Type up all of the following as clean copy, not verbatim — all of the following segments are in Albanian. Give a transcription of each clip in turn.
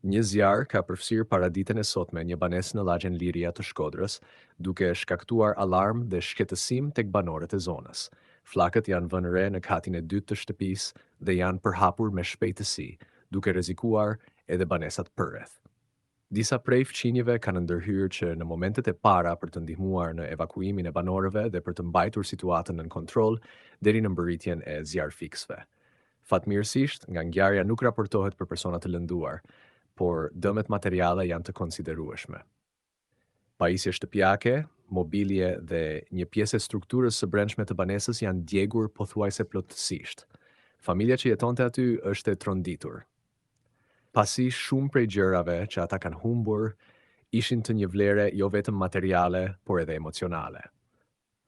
Një zjarr ka përfshirë paraditën e sotme një banesë në lagjen Liria të Shkodrës, duke shkaktuar alarm dhe shqetësim tek banorët e zonës. Flakët janë vënë re në katin e dytë të shtëpisë dhe janë përhapur me shpejtësi, duke rrezikuar edhe banesat përreth. Disa prej fqinjeve kanë ndërhyrë që në momentet e para për të ndihmuar në evakuimin e banorëve dhe për të mbajtur situatën nën kontroll deri në mbërritjen e zjarrfiksëve. Fatmirësisht, nga ngjarja nuk raportohet për persona të lënduar, por dëmet materiale janë të konsiderueshme. Pajisje shtëpiake, mobilje dhe një pjesë e strukturës së brendshme të banesës janë djegur pothuajse plotësisht. Familja që jetonte aty është e tronditur. Pasi shumë prej gjërave që ata kanë humbur ishin të një vlere jo vetëm materiale, por edhe emocionale.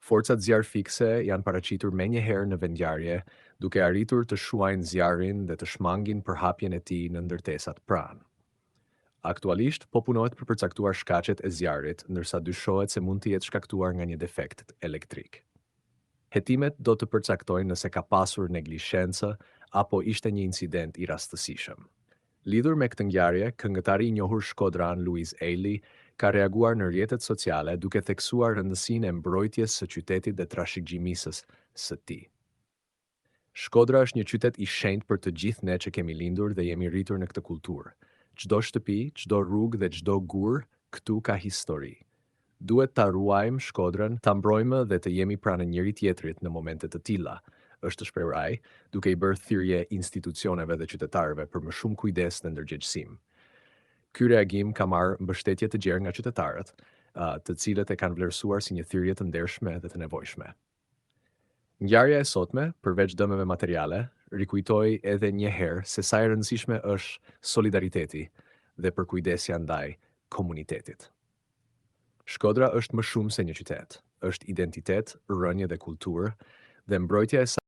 Forcat zjarrfikse janë paraqitur menjëherë në vendngjarje, duke arritur të shuajnë zjarrin dhe të shmangin përhapjen e tij në ndërtesat pranë. Aktualisht, po punohet për përcaktuar shkaqet e zjarrit, ndërsa dyshohet se mund të jetë shkaktuar nga një defekt elektrik. Hetimet do të përcaktojnë nëse ka pasur neglishencë apo ishte një incident i rastësishëm. Lidhur me këtë ngjarje, këngëtari i njohur shkodran Louise Ailey ka reaguar në rrjetet sociale duke theksuar rëndësinë e mbrojtjes së qytetit dhe trashëgimisës së tij. Shkodra është një qytet i shenjtë për të gjithë ne që kemi lindur dhe jemi rritur në këtë kulturë. Çdo shtëpi, çdo rrugë dhe çdo gur këtu ka histori. Duhet ta ruajmë Shkodrën, ta mbrojmë dhe të jemi pranë njëri tjetrit në momente të tilla, është shprehur ai, duke i bërë thirrje institucioneve dhe qytetarëve për më shumë kujdes dhe ndërgjegjësim. Ky reagim ka marrë mbështetje të gjerë nga qytetarët, të cilët e kanë vlerësuar si një thirrje të ndershme dhe të nevojshme. Ngjarja e sotme, përveç dëmeve materiale, rikujtoi edhe një herë se sa e rëndësishme është solidariteti dhe përkujdesja ndaj komunitetit. Shkodra është më shumë se një qytet, është identitet, rënje dhe kulturë, dhe mbrojtja e